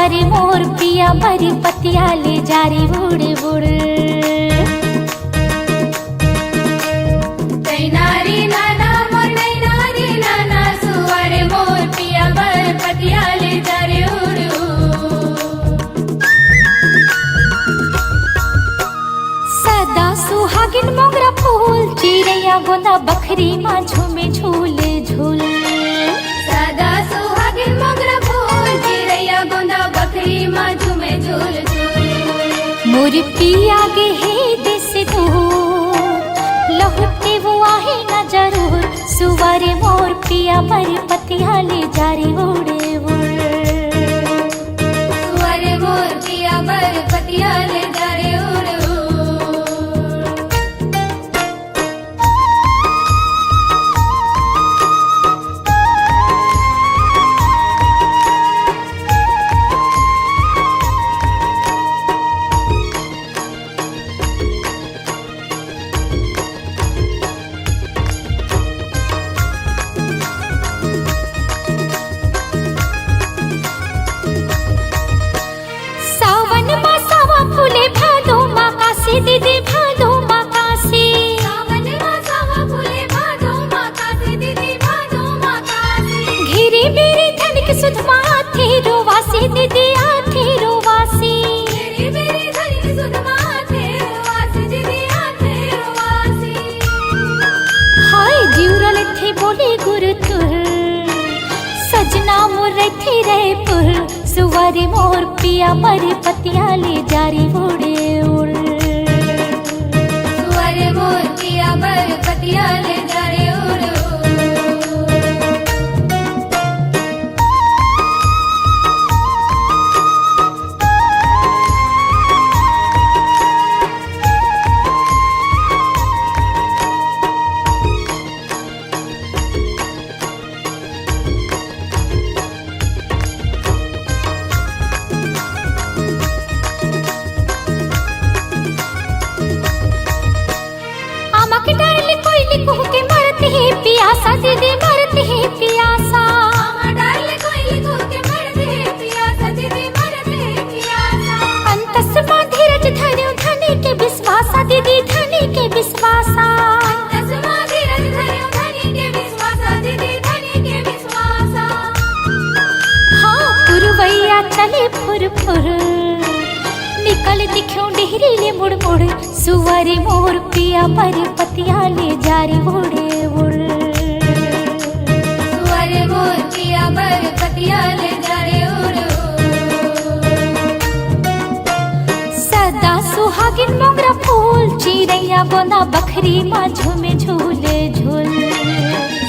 सुवारे मोर पिया बरी पतिया ले जारी बुड़ बुड़। नारी नाना मोर नारी नाना सुवारे मोर पिया बर पतिया ले जा रे उड़ू। सदा सुहागिन मोगरा फूल चिड़ैया गोंदा बखरी माँ झूमे झूले झूल। सदा सुहागिन मोगरा फूल चिड़ैया गोंदा बकरी माँ झूमे झूल झूल। मोर पिया गे हे देश दूर लहुटे वो आहे न जरूर। सुवारे मोर पिया बर पतिया ले जारी उड़े उड़। सुवारे मोर पिया बर पतिया ले जा रे उड़ू। दीदी भादो माँ काशी सावन मासावा फूले भादो माँ काशी दीदी भादो माँ काशी। घिरी मेरी धनिक सुधमा थे रोवासी दीदी आथे रोवासी। मेरी मेरी धनिक सुधमा थे रोवासी दीदी आथे रोवासी। हाय जीवरल थे बोले गुरु तुर सजना मोर थे रहे पुर। सुवारे मोर पिया मर पतिया ले जारी उड़े उड़। सुवारे मोर पिया बर पतिया ले जा रे उड़ू। के मरते हैं पियासा दीदी मरते हैं पियासा। डाले कोई लिखो के मरते हैं पियासा दीदी मरते हैं पियासा। अंतस माँ धीरज धन्यो धनी के विश्वासा दीदी धनी के विश्वासा। अंतस माँ धीरज धन्यो धनी के विश्वासा दीदी धनी के विश्वासा। हाँ पुरवैया चले फुर फुर निकल दिखो डेहरी ले मुड़ मुड़। सुवारे मोर पिया पर पतिया ले जारी उड़े उड़। सुवारे मोर पिया बर पतिया ले जा रे उड़ू। सदा सुहागिन मोगरा फूल चिड़ैया गोंदा बखरी माँ झूमे झूले झूल।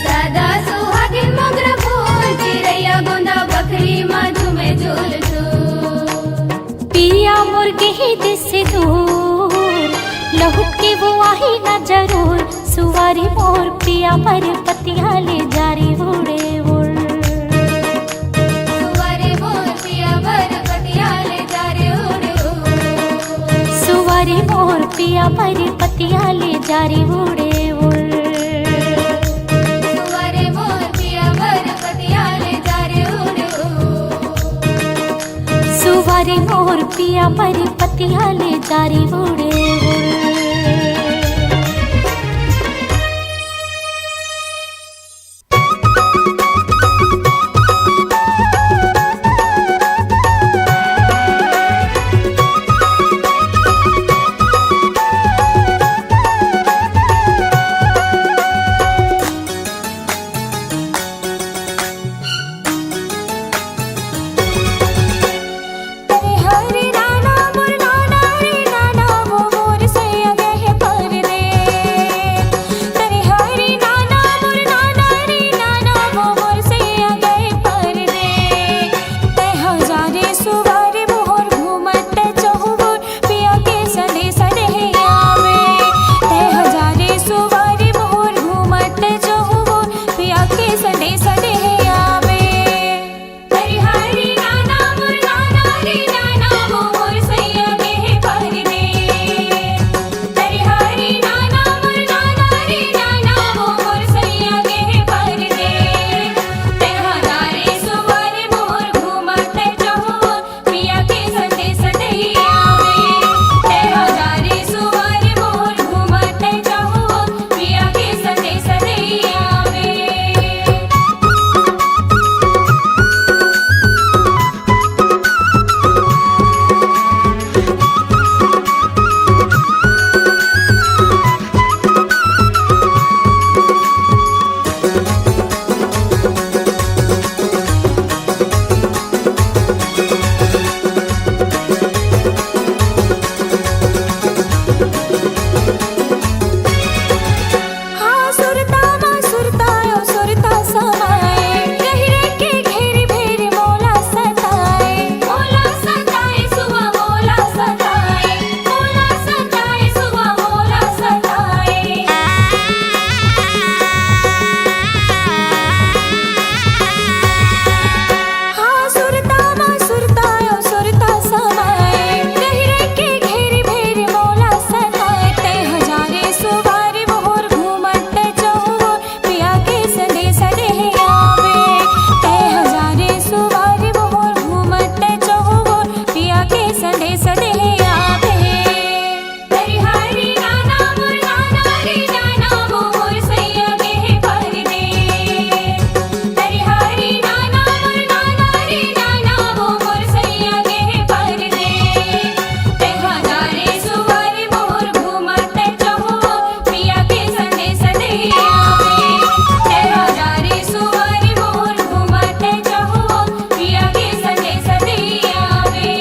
सदा सुहागिन मोगरा फूल चिड़ैया गोंदा बकरी माँ झूमे झूल झूल। पिया मुर्गे ही दिस दूर लहुट के वो आही न जरूर। सुवारी मोर पिया पर पतिया ले जारी उड़े उड़। सुवारे मोर पिया बर पतिया ले जा रे उड़ू। सुवारी मोर पिया पर पतिया ले जारी उड़े उड़। सुवारे मोर पिया बर पतिया ले जा रे उड़ू। सुवारी मोर पिया पर पतिया ले जारी उड़े उड़। हरे राना मोर नाना रे नाना वो मोर संदेश दे आवे। हरि हरि नाना मोर नाना रे नाना वो मोर सैया गे पर दे। हरि हरि नाना मोर नाना रे नाना वो मोर सैया गे पर दे। तेहा जारे सुवारी मोर घूमत चहो पिया के संदेश दे आवे। तेहा जारे सुवारी मोर घूमत चहो पिया के संदेश दे आवे।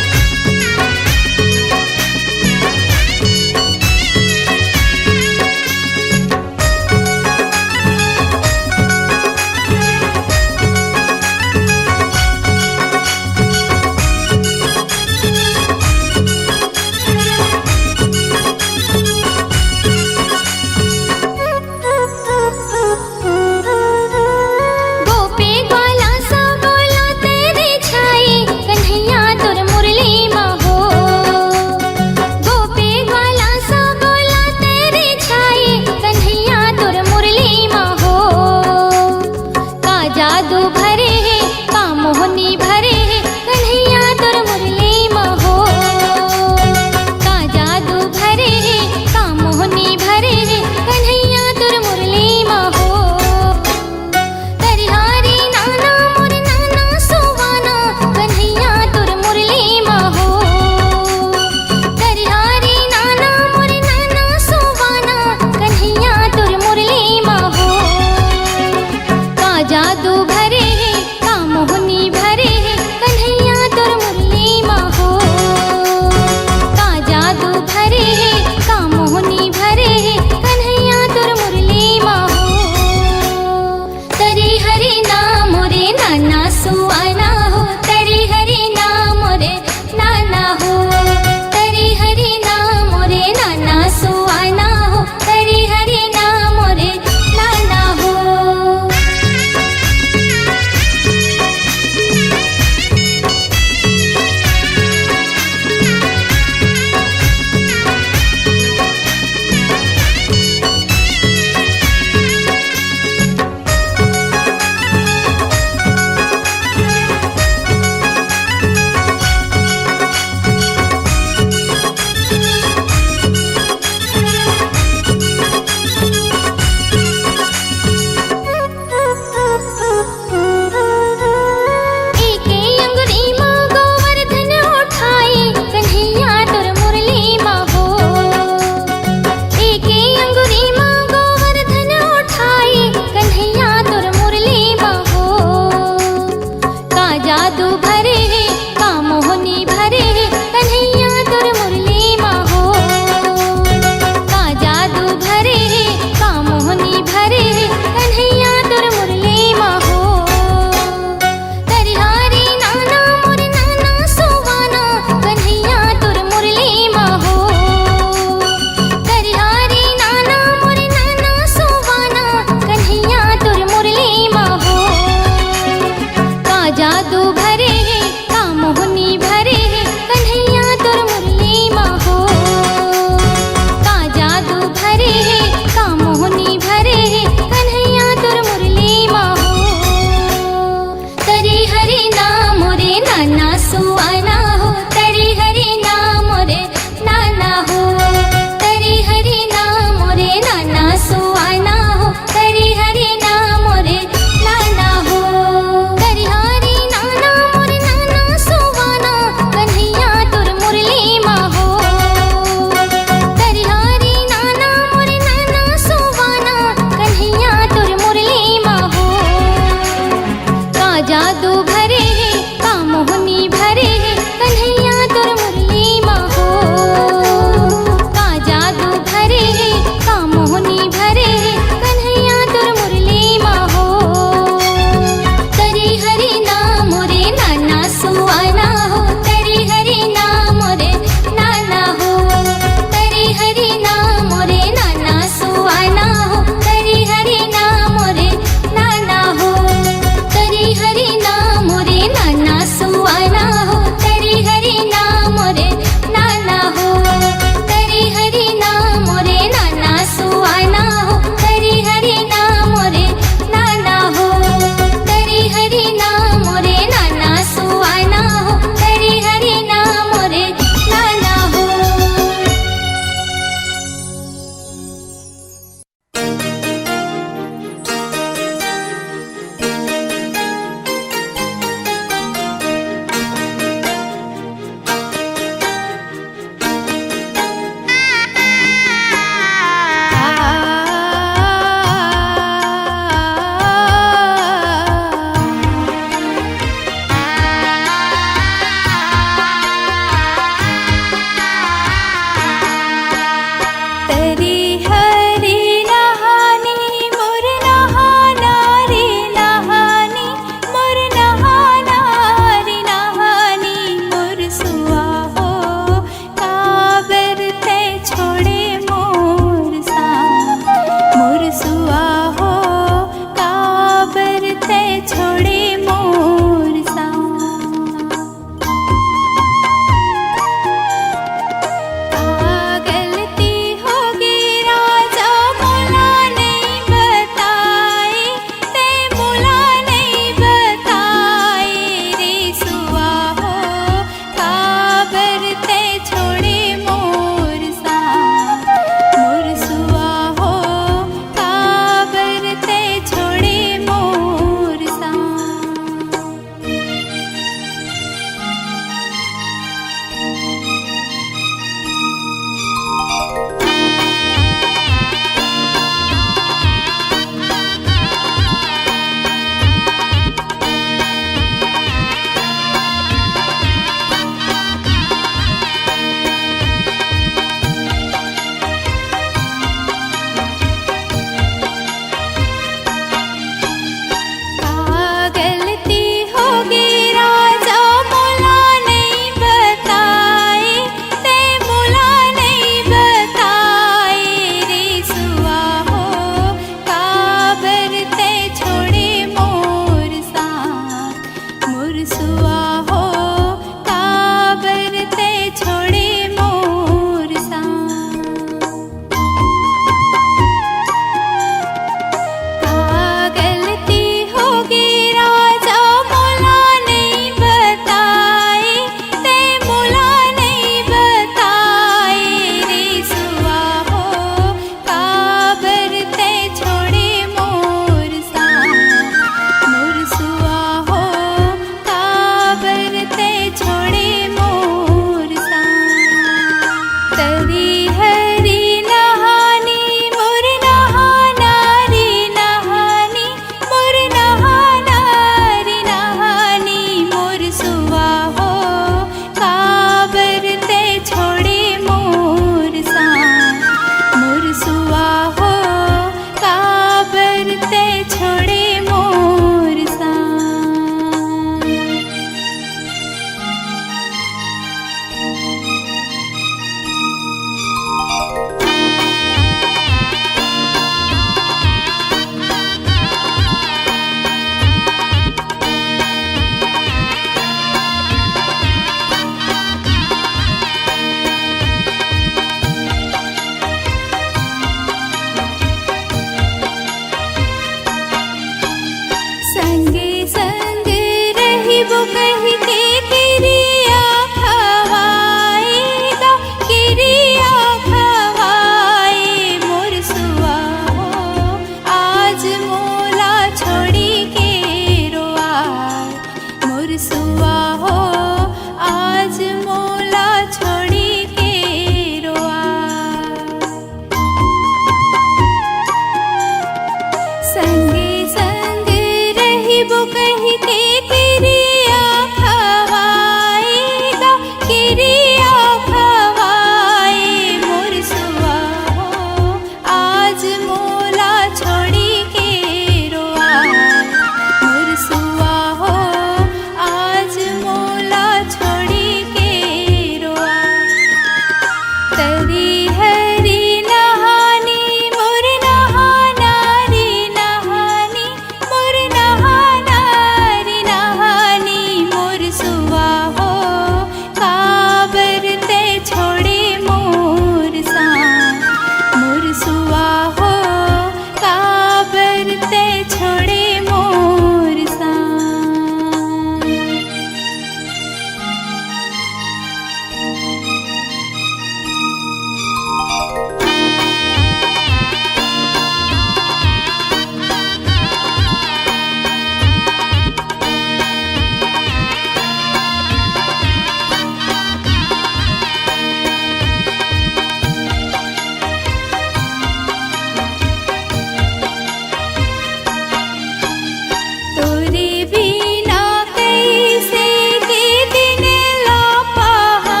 तोरे बिना कैसे के दिन ला पाहा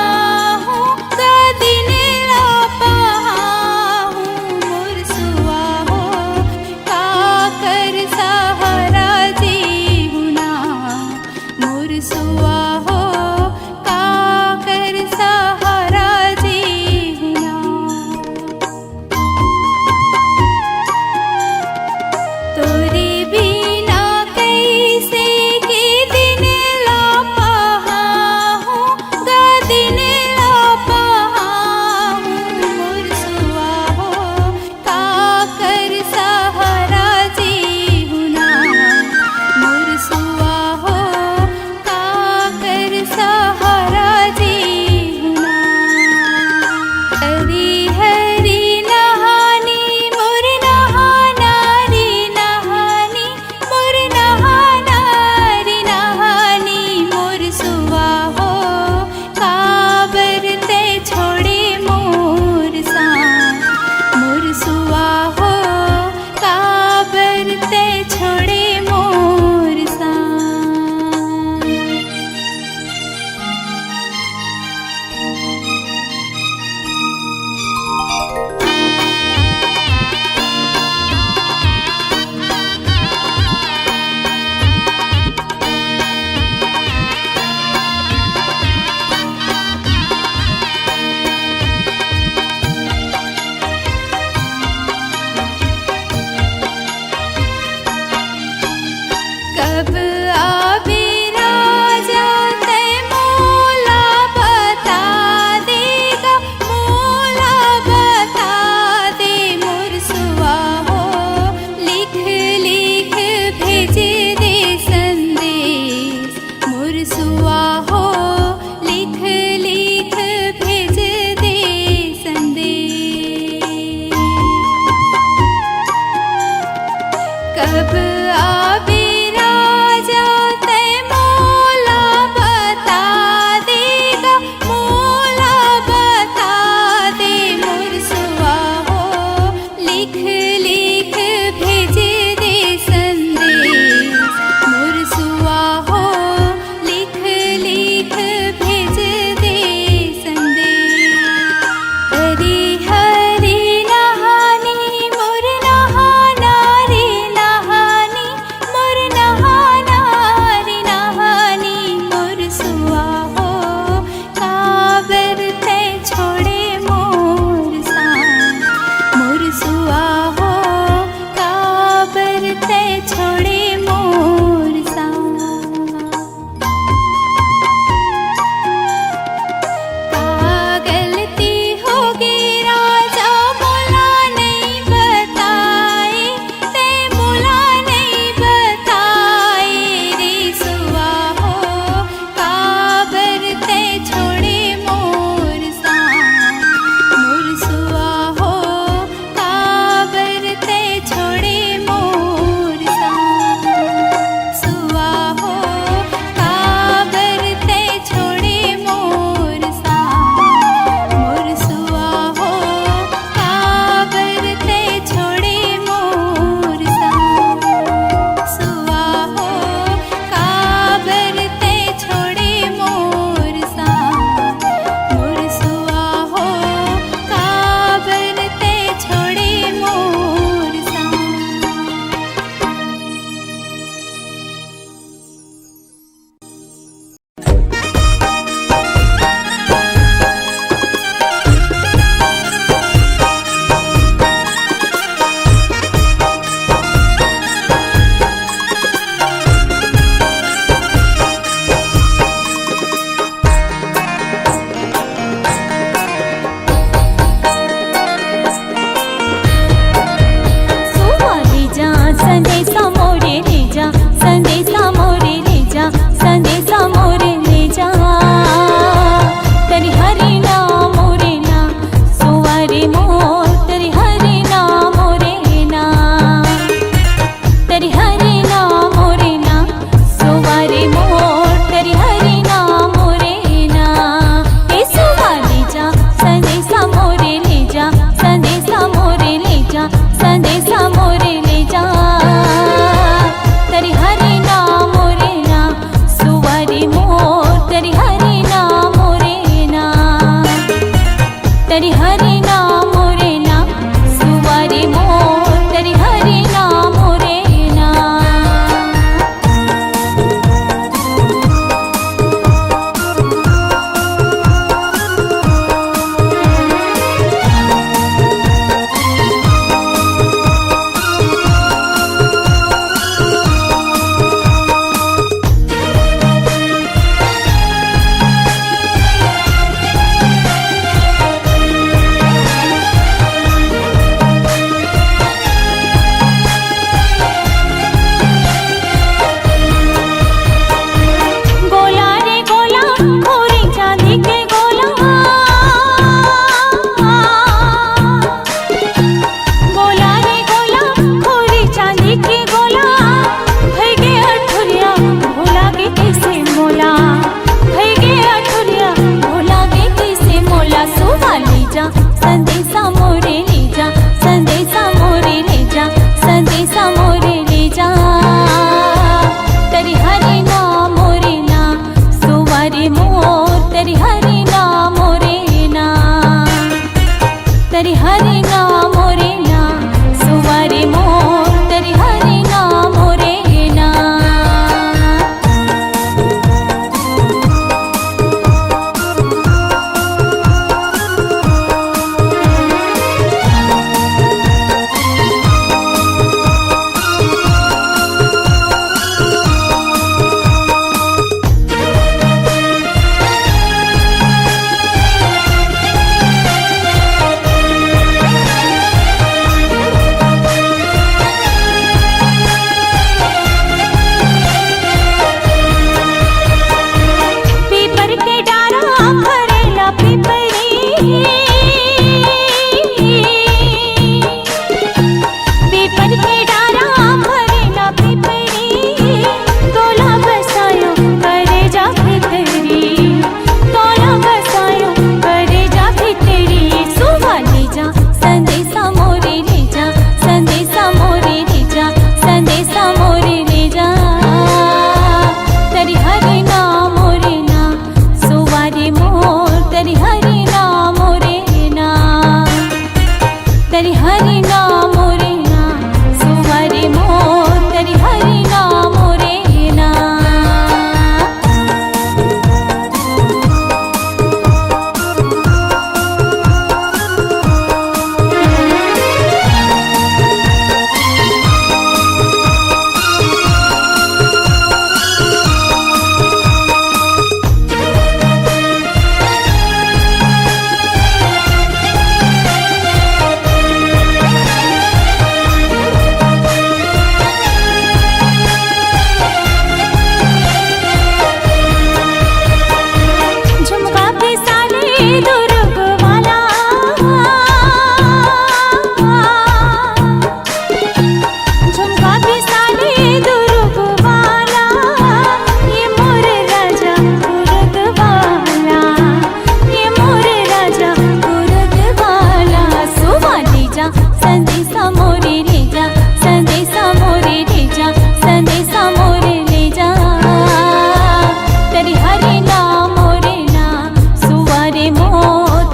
हूँ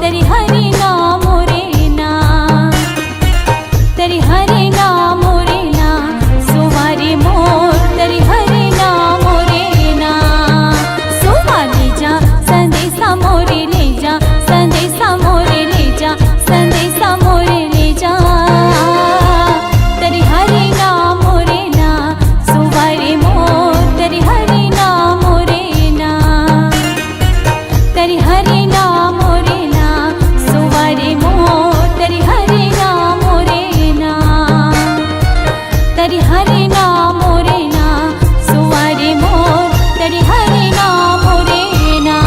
तरी हरि नाम मोरे ना, तरी हरि नाम मोरे ना, सुवारी मोर तरी हरि नाम मोरे ना। सुवा ले जा संदेशा मोरे ले जा, संदेशा मोरे ले जा, संदेशा मोरे ले जा, तरी हरि नाम मोरे ना, सुवारी मोर तरी हरि नाम मोरे ना, तरी हरि नाम मोरे ना, सुवारी मोर तरी हरि नाम मोरे ना, तरी हरि नाम मोरे ना, सुवारी मोर तरी हरि नाम मोरे ना,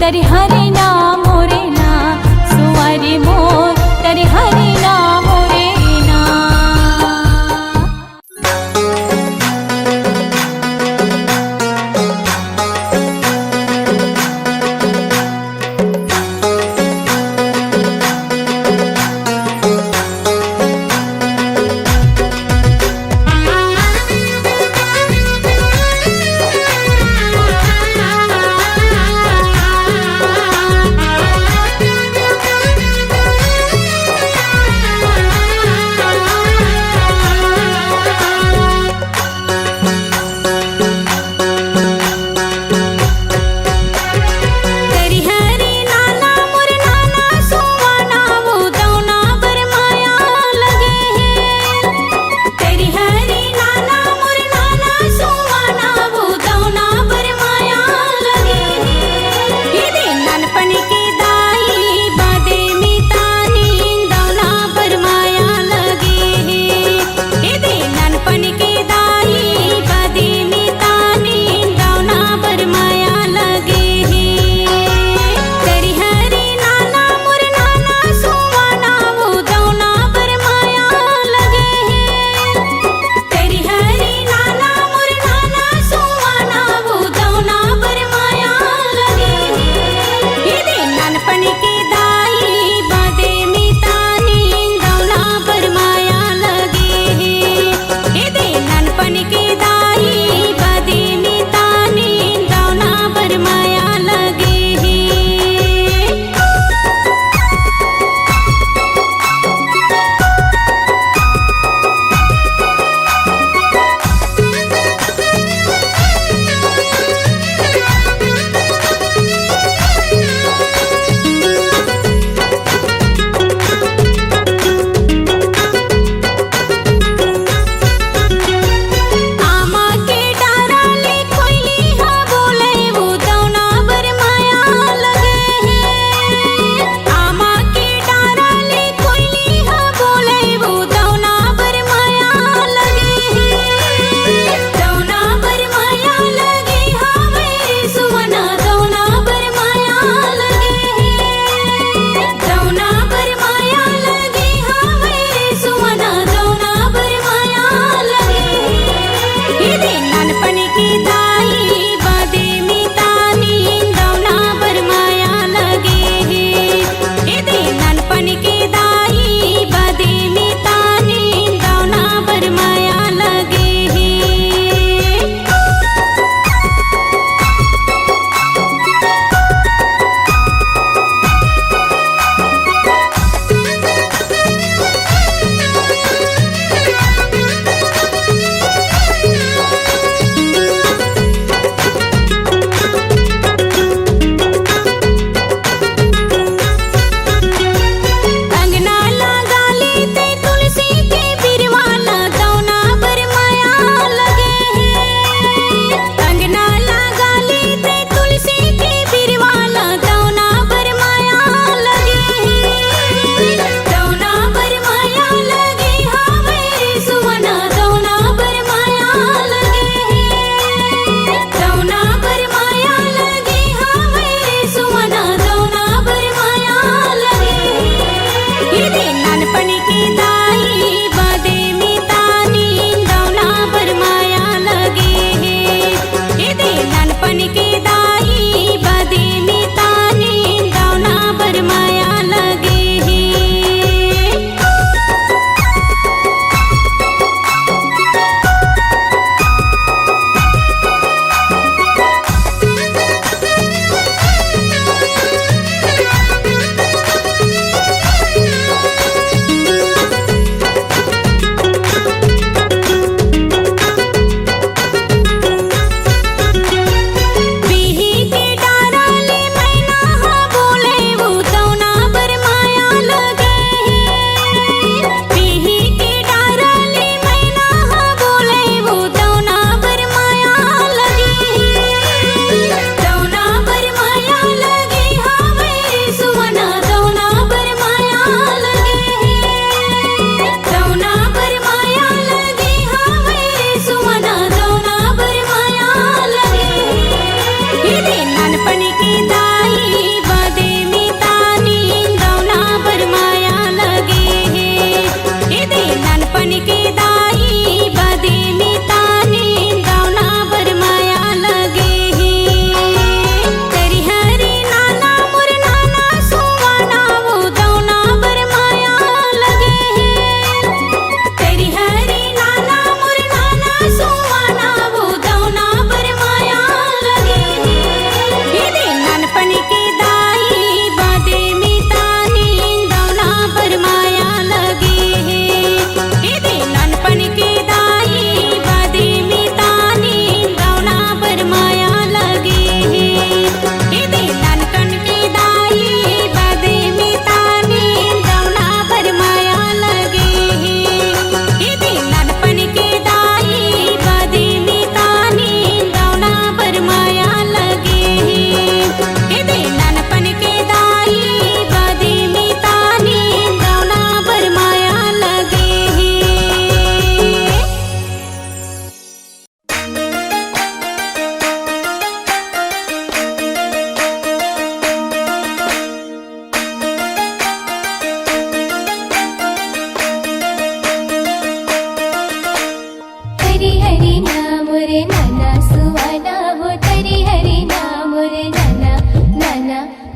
तरी हरि नाम मोरे ना, सुवारी मोर तरी हरि नाम मोरे ना।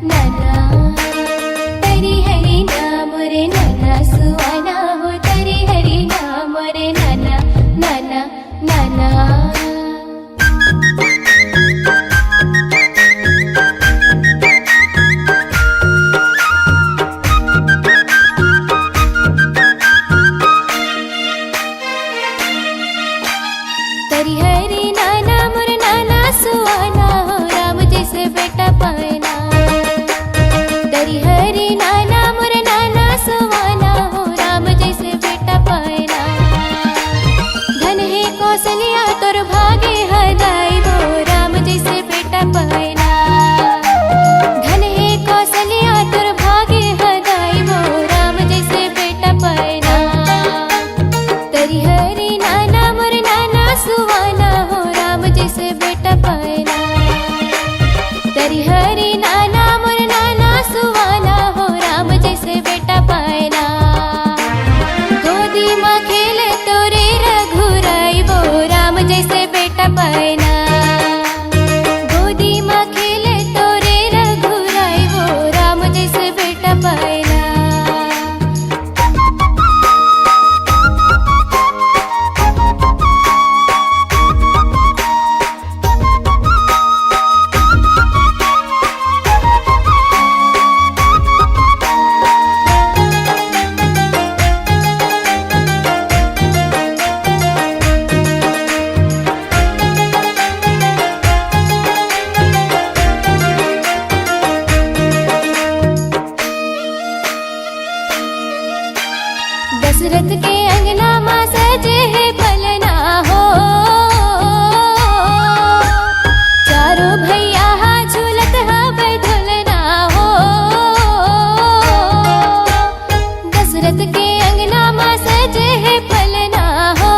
नाना तरी हरी नाम रे नाना सुहाना हो तरी हरी नाम रे नाना नाना नाना तरी हरी नाना मोर नाना सुहाना हो राम जैसे बेटा पाना तरी हरी नाना मोर नाना सुहाना हो राम जैसे बेटा पाना धन है कौशल्या तोर भागे हदाई वो राम जैसे बेटा पाना धन है कौशल्या तोर भागे हदाई वो राम जैसे बेटा पाना तरी हरी नाना मोर नाना सुहाना हो राम जैसे बेटा पाना तरी हरी नाना मोर नाना सुहाना हो राम जैसे बेटा पाना गोदी माँ खेले तोरे रघुराई वो राम जैसे बेटा पाना गोदी माँ खेले तोरे रघुराई वो राम जैसे बेटा पाना दशरथ के अंगना माँ सजे है पलना हो चारों भैया हा झूलत हा बधुलना हो दशरथ के अंगना माँ सजे है पलना हो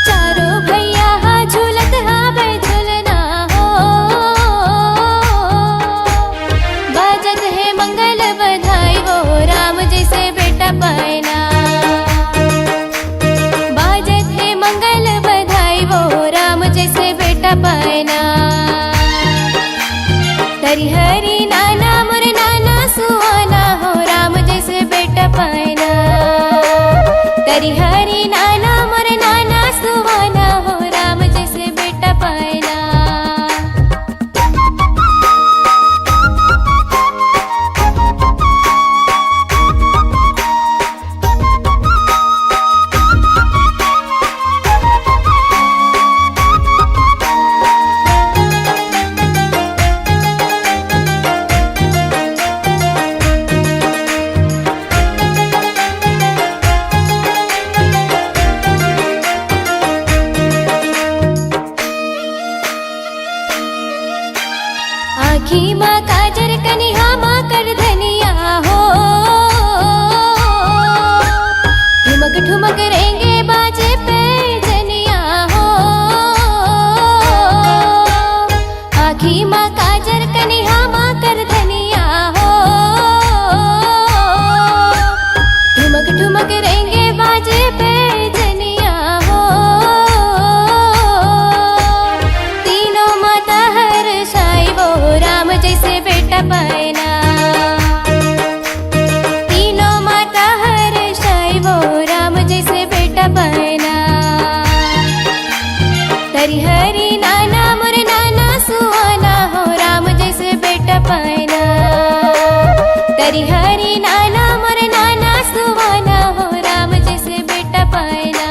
चारों भैया हा झूलत हा बधुलना हो बाजत है मंगल बधाई वो राम जैसे बेटा पाना बाजत है मंगल बधाई वो राम जैसे बेटा पाना तरी हरी नाना मोर नाना सुहाना हो राम जैसे बेटा पाना तरी हरी नाना मोर नाना सुहाना हो राम जैसे बेटा पाना आँखी माँ काजर कनिहा माँ कर धनिया हो ठुमक ठुमक रेंगे बाजे पे जनिया हो आँखी माँ काजर कनिहा माँ कर धनिया हो ठुमक ठुमक रेंगे बाजे पे जनिया हो तीनों माता हर साई वो राम जैसे बेटा पाना तीनों माता हर साई वो राम जैसे बेटा पाना तरी हरी नाना मोर नाना सुहाना हो राम जैसे बेटा पाना तरी हरी नाना मोर नाना सुहाना हो राम जैसे बेटा पाना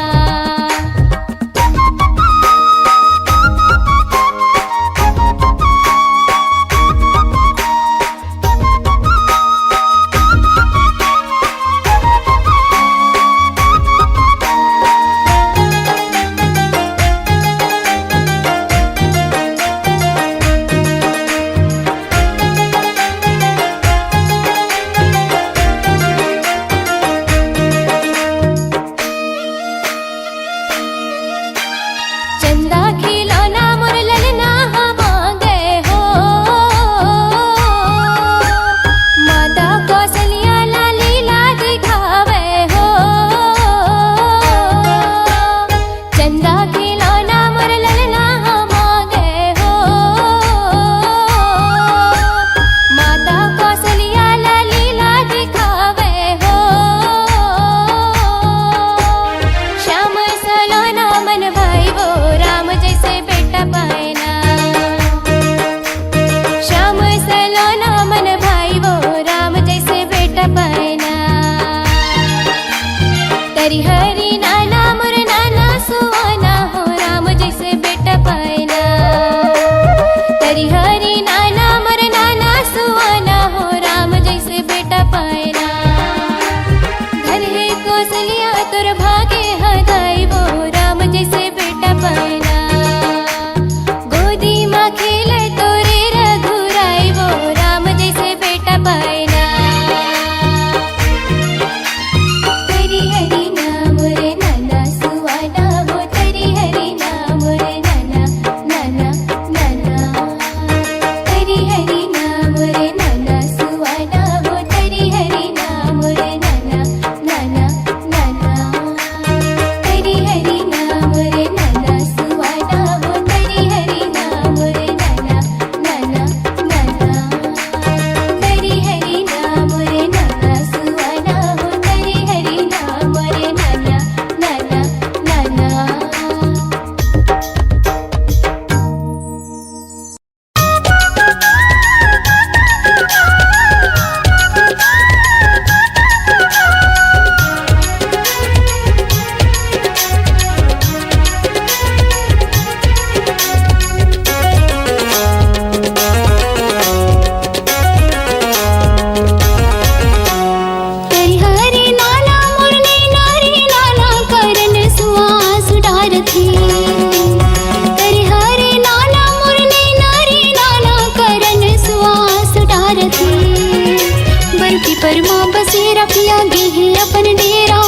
बसेरा पिया गे है अपन डेरा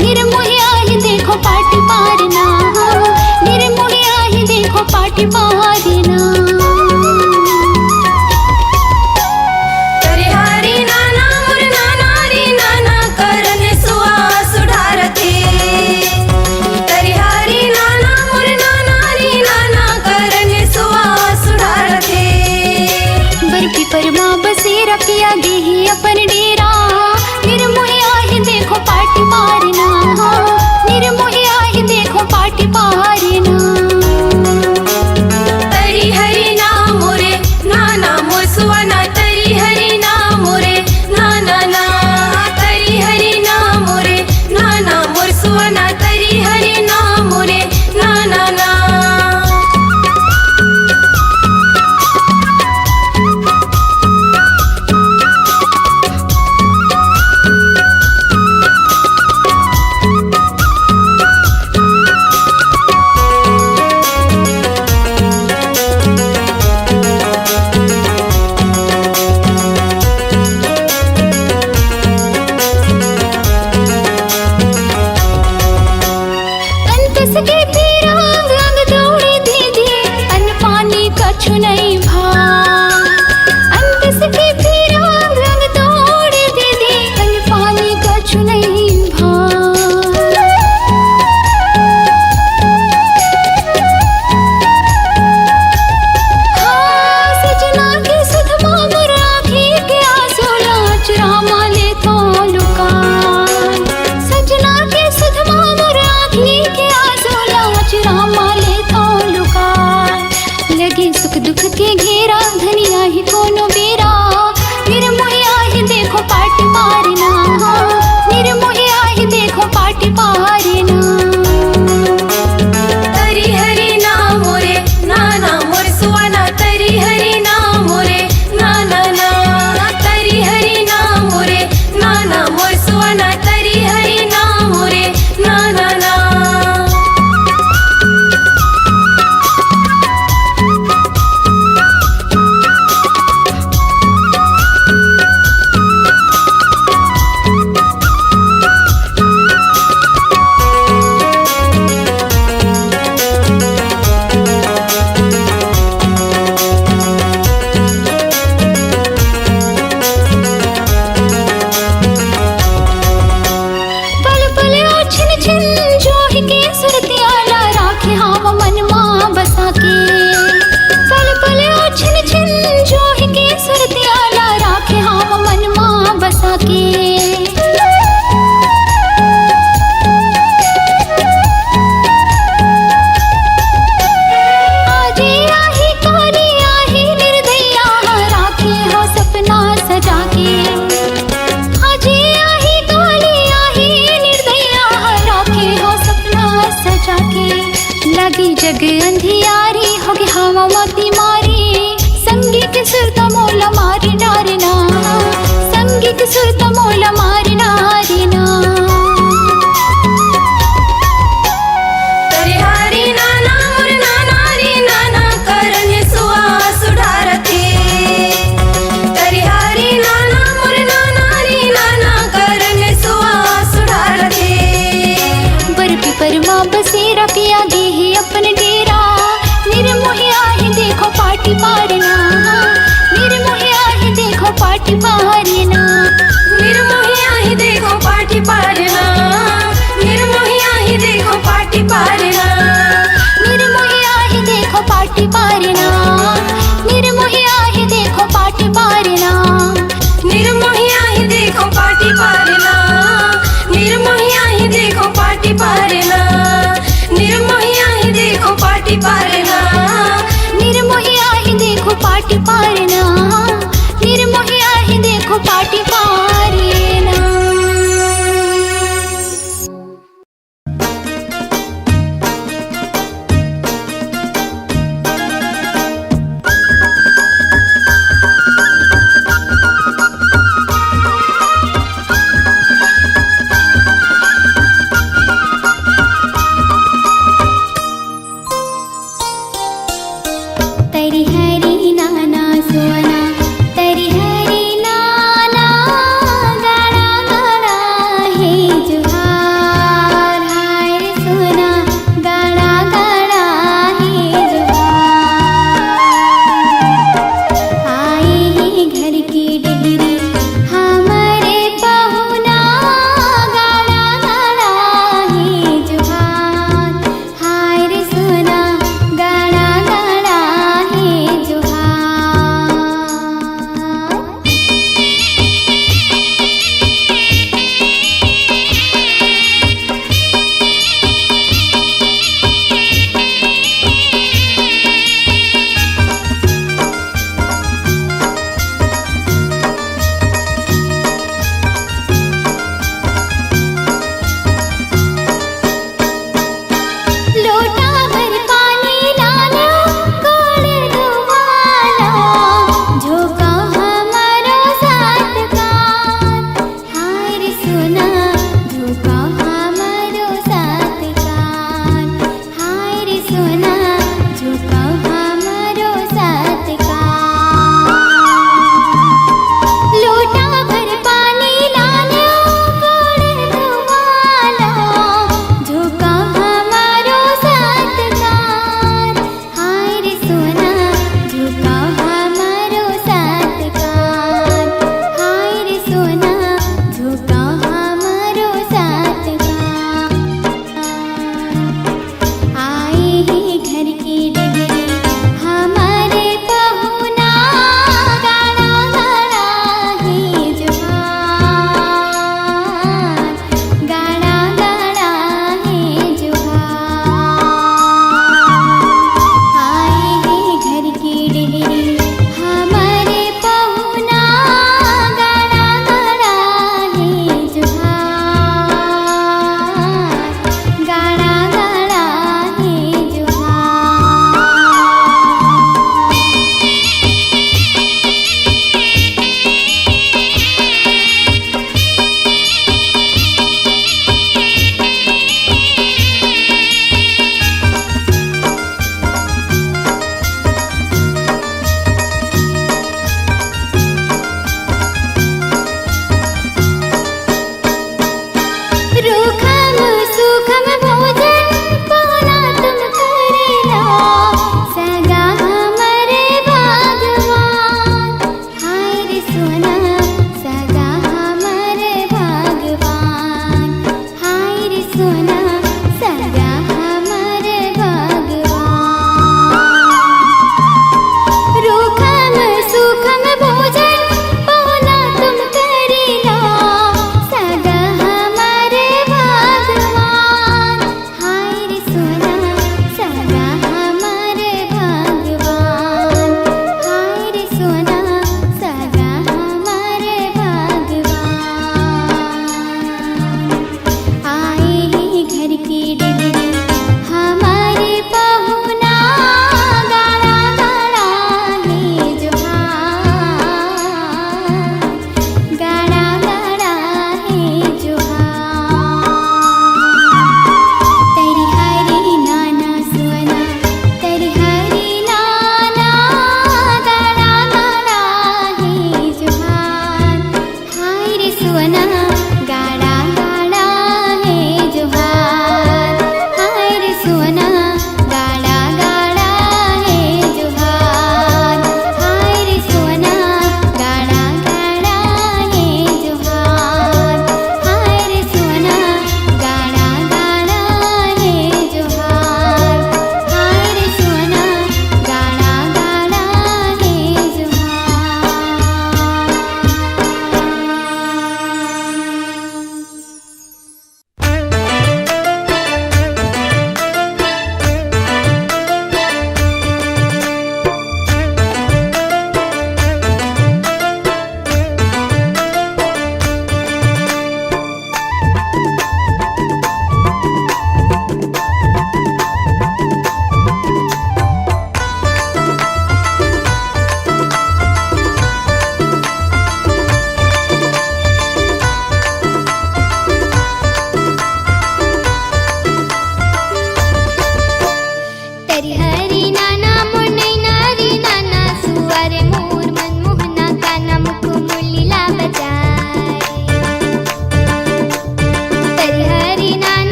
निर्मोहिया ही देखो पाटी पारना निर्मोहिया ही देखो पाटी पारना परमा बसेरा पिया गे ही अपन डेरा निर्मोहिया ही देखो पाटी पारना निर्मोहिया ही देखो पाटी पारना तरी हरि नाम मोरे नाना मोर सुवना तरी हरि नाम मोरे नाना ना तरी हरि नाम मोरे नाना मोर सुवना तरी हरि नाम मोरे नाना ना सके तेरा अंग दौड़े दीदी अन्न पानी कछु नहीं भा अंत सके तेरा अंग दौड़े दीदी अन्न पानी कछु नहीं भा सजना के सुध मामुर आँखी के आंसू लाच रामा ले तो लुकान सजना के सुध मामुर आँखी के रामा ले तो लुका लगे सुख दुख के घेरा धनिया ही कोनो बेरा निर्मोहिया ही देखो पाटी पारना निर्मोहिया ही देखो पाटी पारना तरी हरि नाम मोरे नाना मोर सुवना तरी हरि नाम मोरे नाना ना तरी हरि नाम मोरे नाना मोर सुवना तरी हरि नाम मोरे नाना ना जग अंधियारी होगी हवा मोती मारी संगी के सुर तो मोला मारी नारना संगी के सुर तो मोला मारी नारना तरी हरि नाना मोर नाना रे नाना करन सुआ सुधारते तरी हरि नाना मोर नाना रे नाना करन सुआ सुधारते बर्फी परमा बसेरा पिया गे ही अपन डेरा निर्मोहिया ही देखो पाटी पारना निर्मोहिया ही देखो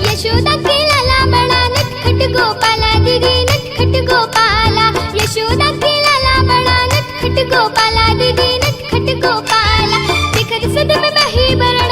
यशोदा के लाला बड़ा नटखट गोपाला दीदी नटखट गोपाला यशोदा के लाला बड़ा नटखट गोपाला दीदी नटखट गोपाला शिखर सद में बही बरण